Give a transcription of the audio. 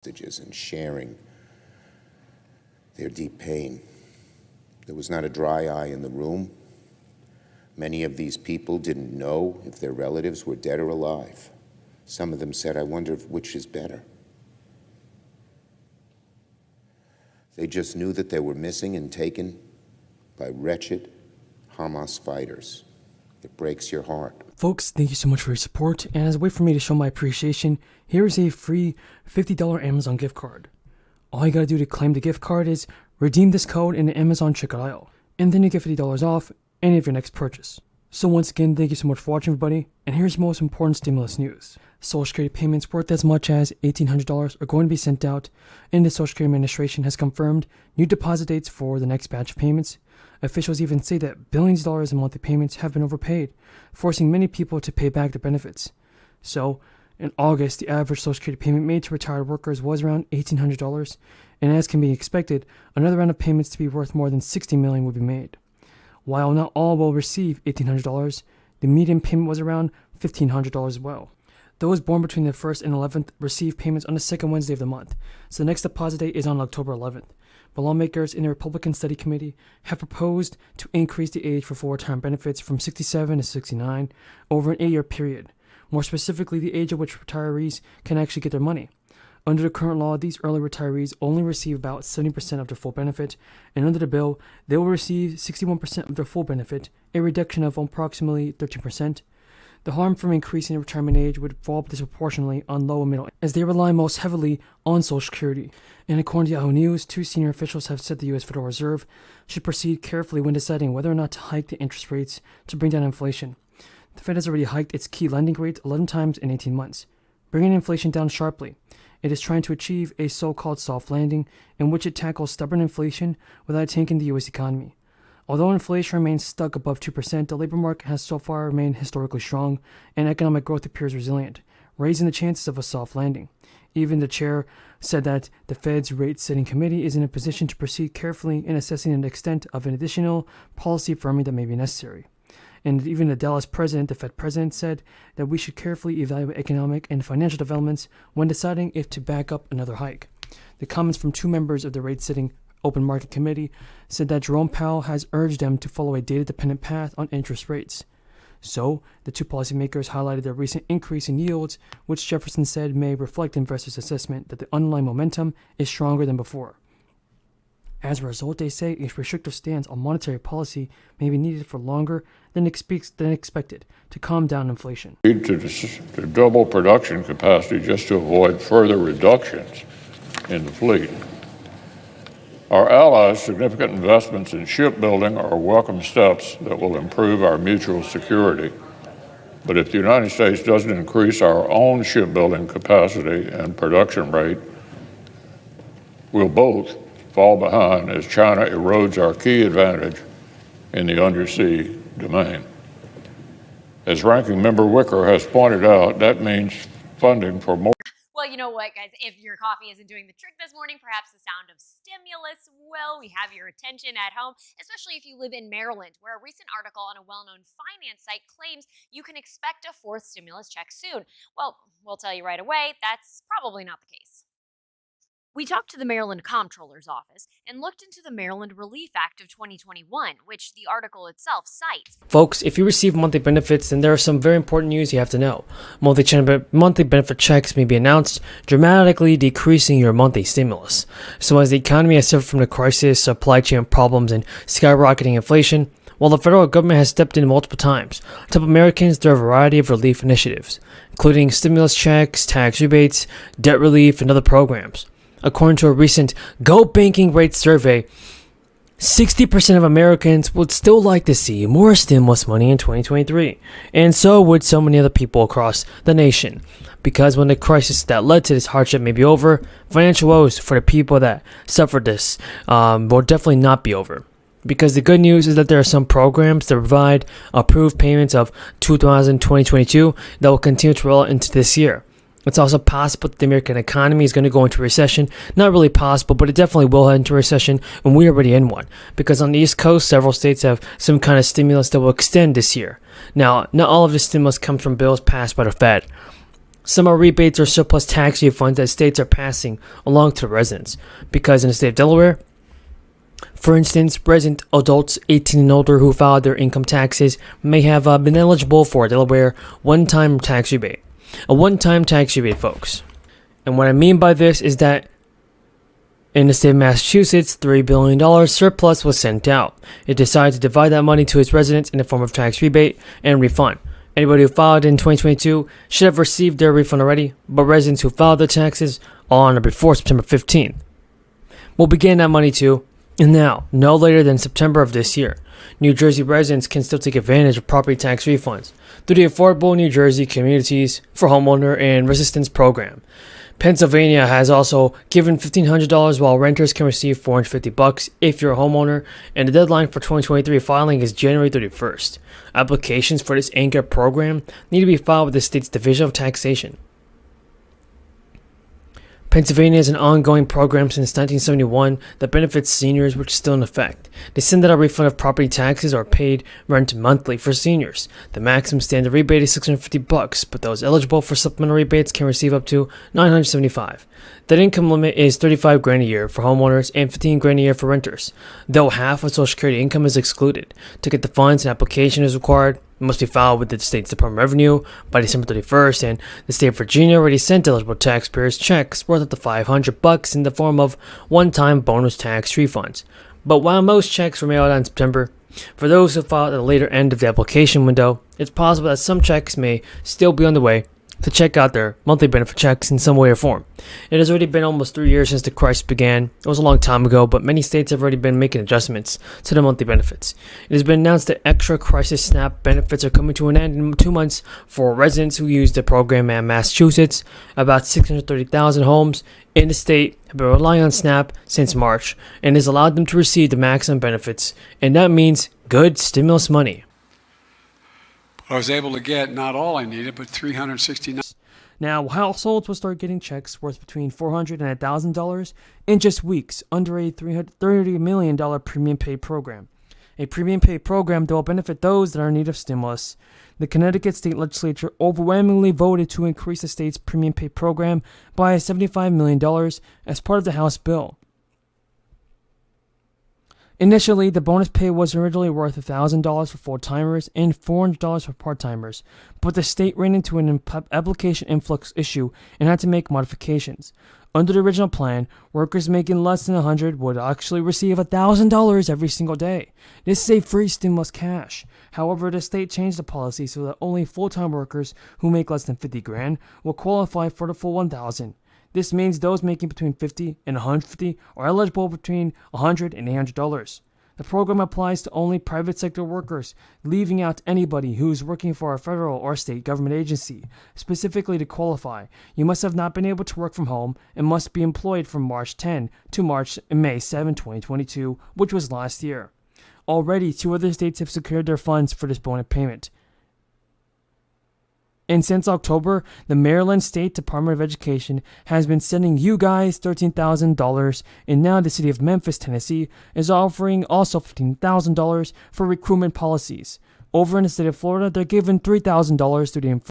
and sharing their deep pain. There was not a dry eye in the room. Many of these people didn't know if their relatives were dead or alive. Some of them said, "I wonder which is better." They just knew that they were missing and taken by wretched Hamas fighters. It breaks your heart. Folks, thank you so much for your support, and as a way for me to show my appreciation, here is a free $50 Amazon gift card. All you gotta do to claim the gift card is redeem this code in the Amazon checkout aisle, and then you get $50 off any of your next purchase. So once again, thank you so much for watching, everybody, and here's the most important stimulus news. Social Security payments worth as much as $1,800 are going to be sent out, and the Social Security Administration has confirmed new deposit dates for the next batch of payments. Officials even say that billions of dollars in monthly payments have been overpaid, forcing many people to pay back their benefits. So, in August, the average Social Security payment made to retired workers was around $1,800, and as can be expected, another round of payments to be worth more than $60 million will be made. While not all will receive $1,800, the median payment was around $1,500 as well. Those born between the 1st and 11th receive payments on the second Wednesday of the month, so the next deposit date is on October 11th. But lawmakers in the Republican Study Committee have proposed to increase the age for full retirement benefits from 67 to 69 over an 8-year period. More specifically, the age at which retirees can actually get their money. Under the current law, these early retirees only receive about 70% of their full benefit, and under the bill, they will receive 61% of their full benefit, a reduction of approximately 13%. The harm from increasing the retirement age would fall disproportionately on low and middle, as they rely most heavily on Social Security. And according to Yahoo News, 2 senior officials have said the U.S. Federal Reserve should proceed carefully when deciding whether or not to hike the interest rates to bring down inflation. The Fed has already hiked its key lending rate 11 times in 18 months, bringing inflation down sharply. It is trying to achieve a so-called soft landing in which it tackles stubborn inflation without tanking the U.S. economy. Although inflation remains stuck above 2%, the labor market has so far remained historically strong, and economic growth appears resilient, raising the chances of a soft landing. Even the chair said that the Fed's rate-setting committee is in a position to proceed carefully in assessing the extent of an additional policy firming that may be necessary. And even the Dallas president, the Fed president, said that we should carefully evaluate economic and financial developments when deciding if to back up another hike. The comments from 2 members of the rate-setting Open Market Committee said that Jerome Powell has urged them to follow a data-dependent path on interest rates. So, the 2 policymakers highlighted the recent increase in yields, which Jefferson said may reflect investors' assessment that the underlying momentum is stronger than before. As a result, they say a restrictive stance on monetary policy may be needed for longer than expected to calm down inflation. To double production capacity just to avoid further reductions in the fleet. Our allies' significant investments in shipbuilding are welcome steps that will improve our mutual security. But if the United States doesn't increase our own shipbuilding capacity and production rate, we'll both fall behind as China erodes our key advantage in the undersea domain. As Ranking Member Wicker has pointed out, that means funding for more. Well, you know what, guys? If your coffee isn't doing the trick this morning, perhaps the sound of stimulus will. We have your attention at home, especially if you live in Maryland, where a recent article on a well-known finance site claims you can expect a 4th stimulus check soon. Well, we'll tell you right away, that's probably not the case. We talked to the Maryland Comptroller's Office and looked into the Maryland Relief Act of 2021, which the article itself cites. Folks, if you receive monthly benefits, then there are some very important news you have to know. Monthly benefit checks may be announced, dramatically decreasing your monthly stimulus. So as the economy has suffered from the crisis, supply chain problems, and skyrocketing inflation, while the federal government has stepped in multiple times to help Americans, there are a variety of relief initiatives, including stimulus checks, tax rebates, debt relief, and other programs. According to a recent Go Banking Rate survey, 60% of Americans would still like to see more stimulus money in 2023, and so would so many other people across the nation. Because when the crisis that led to this hardship may be over, financial woes for the people that suffered this will definitely not be over. Because the good news is that there are some programs that provide approved payments of 2022 that will continue to roll into this year. It's also possible that the American economy is going to go into recession. Not really possible, but it definitely will head into recession, and we're already in one. Because on the East Coast, several states have some kind of stimulus that will extend this year. Now, not all of the stimulus comes from bills passed by the Fed. Some are rebates or surplus tax refunds that states are passing along to the residents. Because in the state of Delaware, for instance, resident adults 18 and older who filed their income taxes may have been eligible for a Delaware one-time tax rebate. A one-time tax rebate, folks. And what I mean by this is that in the state of Massachusetts, $3 billion surplus was sent out. It decided to divide that money to its residents in the form of tax rebate and refund. Anybody who filed in 2022 should have received their refund already, but residents who filed their taxes on or before September 15th will begin that money too, and now, no later than September of this year. New Jersey residents can still take advantage of property tax refunds through the Affordable New Jersey Communities for Homeowner and Resistance Program. Pennsylvania has also given $1,500 while renters can receive $450 if you're a homeowner, and the deadline for 2023 filing is January 31st. Applications for this anchor program need to be filed with the state's Division of Taxation. Pennsylvania has an ongoing program since 1971 that benefits seniors, which is still in effect. They send out a refund of property taxes or paid rent monthly for seniors. The maximum standard rebate is $650, but those eligible for supplemental rebates can receive up to $975. That income limit is $35,000 a year for homeowners and $15,000 a year for renters, though half of Social Security income is excluded. To get the funds, an application is required. It must be filed with the state's Department of Revenue by December 31st, and the state of Virginia already sent eligible taxpayers checks worth up to $500 in the form of one-time bonus tax refunds. But while most checks were mailed out in September, for those who filed at the later end of the application window, it's possible that some checks may still be on the way to check out their monthly benefit checks in some way or form. It has already been almost 3 years since the crisis began. It was a long time ago, but many states have already been making adjustments to the monthly benefits. It has been announced that extra crisis SNAP benefits are coming to an end in 2 months for residents who use the program in Massachusetts. About 630,000 homes in the state have been relying on SNAP since March, and has allowed them to receive the maximum benefits, and that means good stimulus money. I was able to get not all I needed, but $369. Now, households will start getting checks worth between $400 and $1,000 in just weeks under a $330 million premium pay program. A premium pay program that will benefit those that are in need of stimulus. The Connecticut State Legislature overwhelmingly voted to increase the state's premium pay program by $75 million as part of the House bill. Initially, the bonus pay was originally worth $1,000 for full-timers and $400 for part-timers, but the state ran into an application influx issue and had to make modifications. Under the original plan, workers making less than $100 would actually receive $1,000 every single day. This is a free stimulus cash. However, the state changed the policy so that only full-time workers who make less than $50,000 will qualify for the full $1,000. This means those making between $50 and $150 are eligible between $100 and $800. The program applies to only private sector workers, leaving out anybody who's working for a federal or state government agency. Specifically, to qualify, you must have not been able to work from home and must be employed from March 10 to May 7, 2022, which was last year. Already, 2 other states have secured their funds for this bonus payment. And since October, the Maryland State Department of Education has been sending you guys $13,000, and now the city of Memphis, Tennessee is offering also $15,000 for recruitment policies. Over in the state of Florida, they're giving $3,000 to the